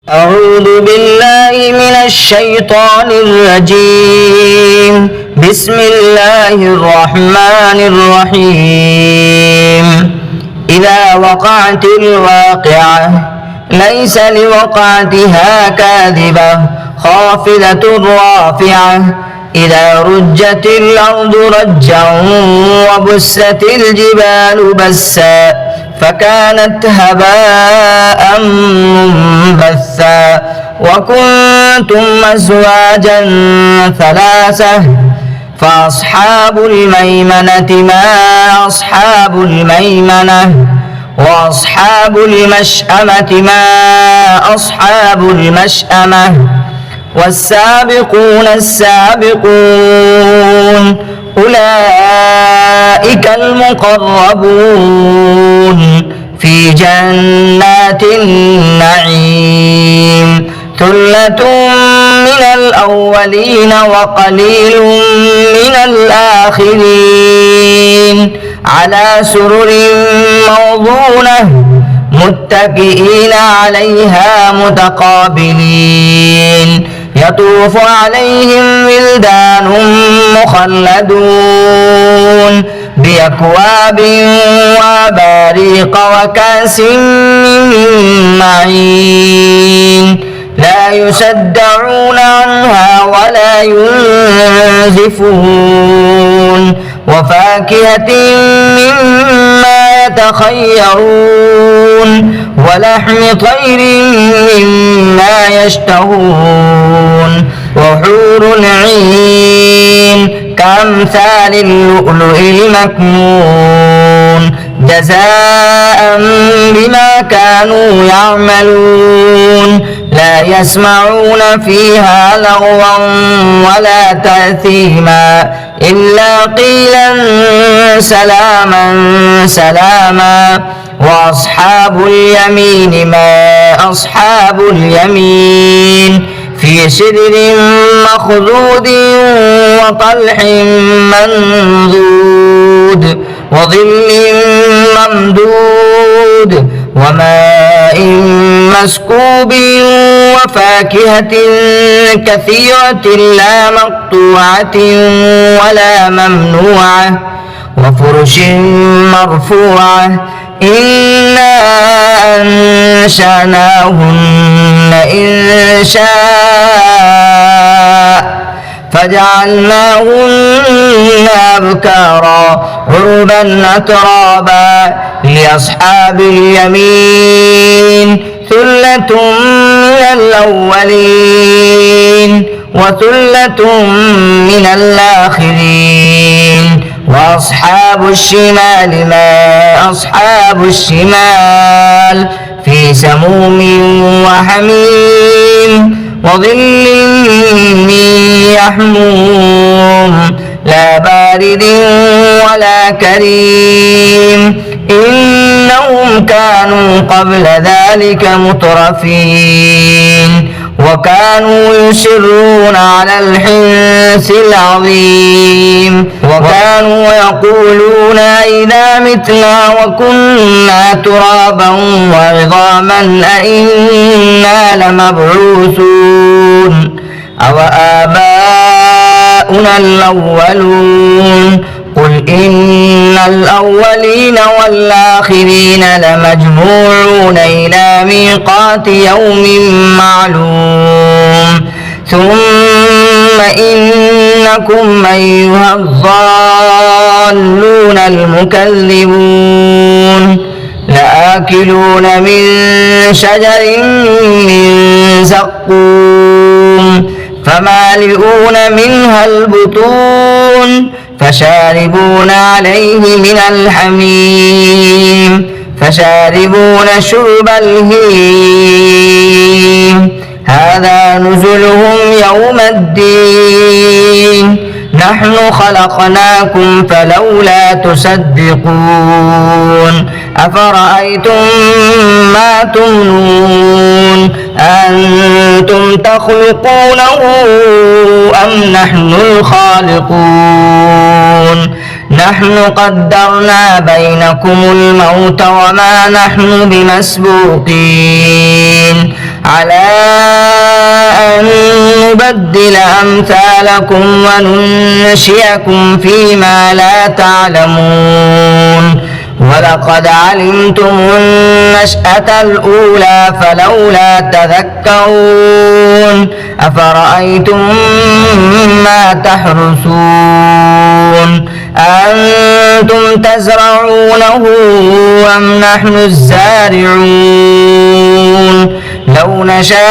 أعوذ بالله من الشيطان الرجيم. بسم الله الرحمن الرحيم. إذا وقعت الواقعة ليس لوقعتها كاذبة خافضة رافعة إذا رجت الأرض رجا وبست الجبال بسا فكانت هباء منبثا وكنتم أزواجا ثلاثة فأصحاب الميمنة ما أصحاب الميمنة وأصحاب المشأمة ما أصحاب المشأمة والسابقون السابقون أولئك المقربون في جنات النعيم ثلة من الأولين وقليل من الآخرين على سرر موضونة متكئين عليها متقابلين يطوف عليهم ولدان مخلدون بأكواب وأباريق وكأس من معين لا يصدعون عنها ولا ينزفون وفاكهة مما يتخيرون ولحم طير مما يشتهون وحور عين كأمثال اللؤلؤ المكنون جزاء بما كانوا يعملون لا يسمعون فيها لغوا ولا تأثيما إلا قيلا سلاما سلاما وأصحاب اليمين ما أصحاب اليمين في سدر مخضود وطلح منضود وظل ممدود وماء مسكوب وفاكهة كثيرة لا مقطوعة ولا ممنوعة وفرش مرفوعة إنا أنشأناهن إنشاء فجعلناهن أبكارا عربا أترابا لأصحاب اليمين ثلة من الأولين وثلة من الآخرين وأصحاب الشمال ما أصحاب الشمال في سموم وحميم وظل من يحموم لا بارد ولا كريم إنهم كانوا قبل ذلك مترفين وكانوا يصرون على الحنث العظيم وكانوا يقولون إذا متنا وكنا ترابا وعظاما أئنا لمبعوثون أوآباؤنا الأولون قل إن الأولين والآخرين لمجموعون إلى ميقات يوم معلوم ثم إنكم أيها الضالون المكذبون لآكلون من شجر من زقوم فمالئون منها البطون فشاربون عليه من الحميم فشاربون شرب الهيم هذا نزلهم يوم الدين نحن خلقناكم فلولا تصدقون أفرأيتم ما تمنون أنتم تخلقونه أم نحن الخالقون نحن قدرنا بينكم الموت وما نحن بمسبوقين على أن نبدل أمثالكم وننشئكم فيما لا تعلمون ولقد علمتم النشأة الأولى فلولا تذكرون أفرأيتم ما تحرثون أنتم تزرعونه أم نحن الزارعون لو نشاء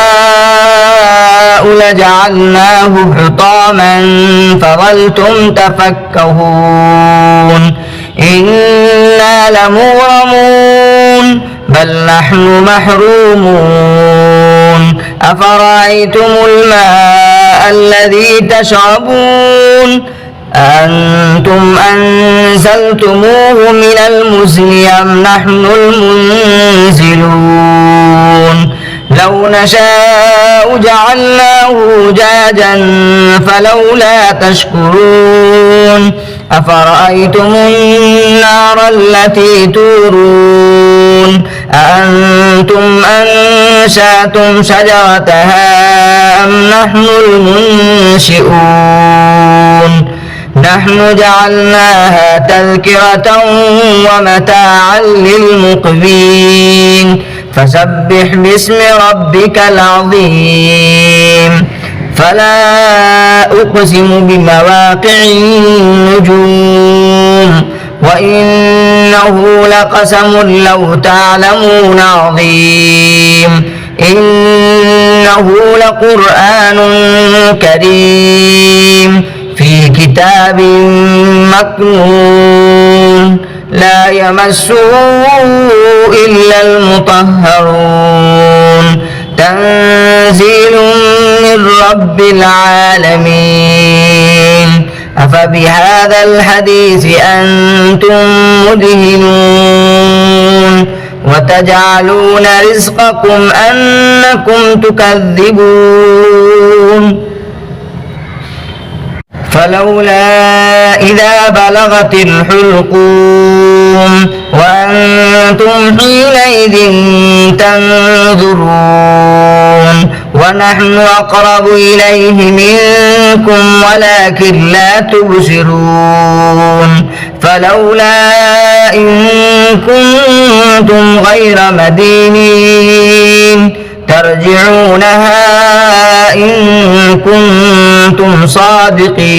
لجعلناه حطاما فظلتم تفكهون إنا لمغرمون بل نحن محرومون أفرأيتم الماء الذي تشربون أنتم أنزلتموه من المزن أم نحن المنزلون لو نشاء جعلناه أجاجا فلولا تشكرون أفرأيتم النار التي تورون أأنتم أنشأتم شجرتها أم نحن المنشئون نحن جعلناها تذكرة ومتاعا للمقوين فسبح باسم ربك العظيم فلا أقسم بمواقع النجوم وإنه لقسم لو تعلمون عظيم إنه لقرآن كريم في كتاب مكنون لا يمسه إلا المطهرون تنزيل من رب العالمين أفبهذا الحديث أنتم مدهنون وتجعلون رزقكم أنكم تكذبون فلولا إذا بلغت الحلقوم وأنتم حينئذ تنظرون ونحن أقرب إليه منكم ولكن لا تبصرون فلولا إن كنتم غير مدينين ترجعونها إن كنتم صادقين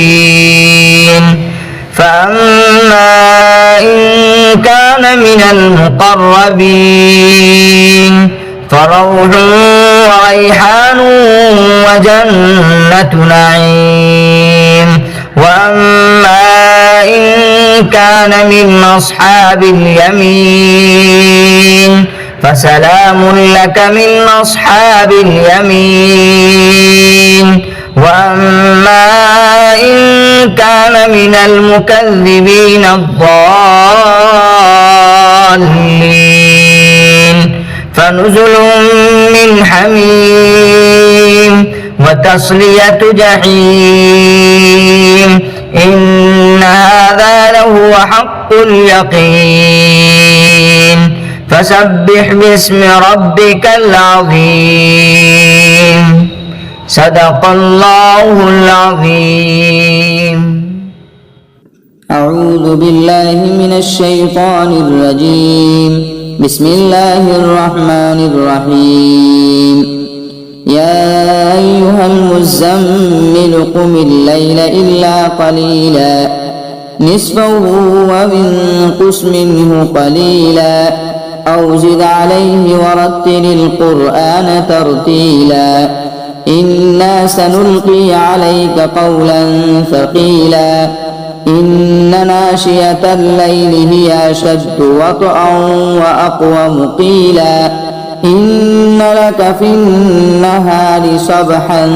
فأما إن كان من المقربين فروح وريحان وجنة نعيم وأما إن كان من أصحاب اليمين فسلام لك من أصحاب اليمين وأما إن كان من المكذبين الضالين فنزل من حميم وتصلية جحيم إن هذا لهو حق اليقين فسبح باسم ربك العظيم صدق الله العظيم أعوذ بالله من الشيطان الرجيم بسم الله الرحمن الرحيم يا أيها المزمل قم الليل إلا قليلا نصفه وانقص منه قليلا أو زد عليه ورتل القرآن ترتيلا إنا سنلقي عليك قولا ثقيلا إن ناشئة الليل هي أشد وطئا وأقوم قيلا إن لك في النهار سبحا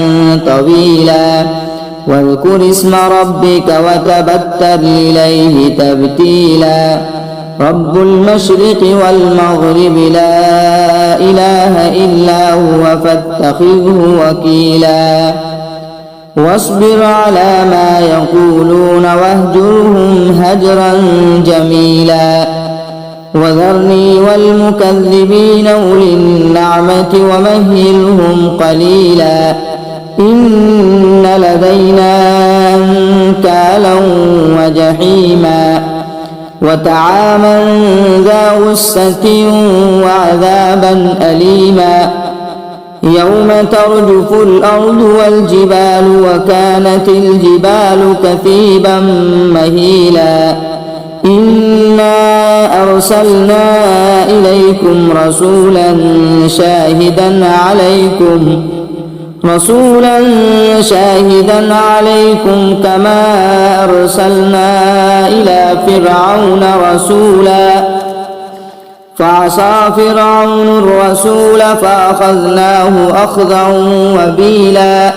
طويلا واذكر اسم ربك وتبتل إليه تبتيلا رب المشرق والمغرب لا إله إلا هو فاتخذه وكيلا واصبر على ما يقولون واهجرهم هجرا جميلا وذرني والمكذبين أولي النعمة ومهلهم قليلا إن لدينا أنكالا وجحيما وطعاما ذا غصة وعذابا أليما يوم ترجف الأرض والجبال وكانت الجبال كثيبا مهيلا إنا أرسلنا إليكم رسولا شاهدا عليكم كما أرسلنا إلى فرعون رسولا فعصى فرعون الرسول فأخذناه أخذا وبيلا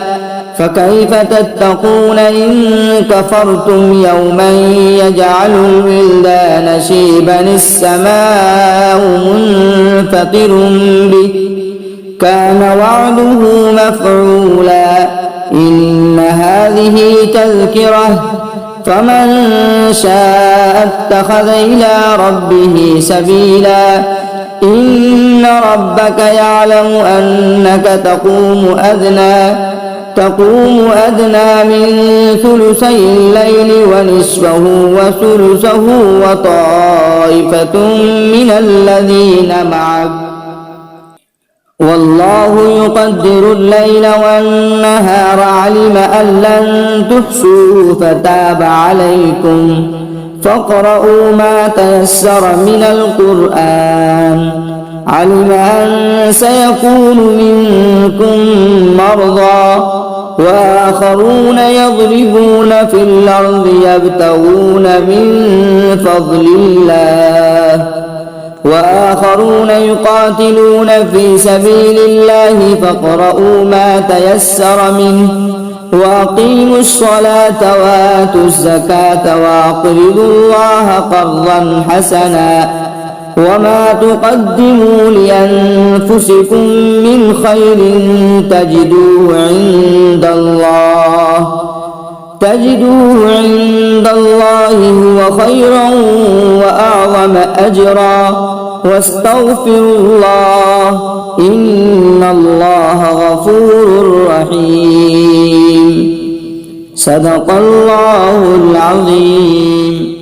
فكيف تتقون إن كفرتم يوما يجعل الولدان شيبا السماء منفطر به كان وعده مفعولا إن هذه تذكرة فمن شاء اتخذ إلى ربه سبيلا إن ربك يعلم أنك تقوم أدنى من ثلثي الليل ونصفه وثلثه وطائفة من الذين معك والله يقدر الليل والنهار علم أن لن تحصوه فتاب عليكم فاقرؤوا ما تيسر من القرآن علم أن سيكون منكم مرضى وآخرون يضربون في الأرض يبتغون من فضل الله وآخرون يقاتلون في سبيل الله فاقرؤوا ما تيسر منه وأقيموا الصلاة وآتوا الزكاة وأقرضوا الله قرضا حسنا وما تقدموا لأنفسكم من خير تجدوه عند الله هو خيرا وأعظم أجرا واستغفروا الله إن الله غفور رحيم صدق الله العظيم.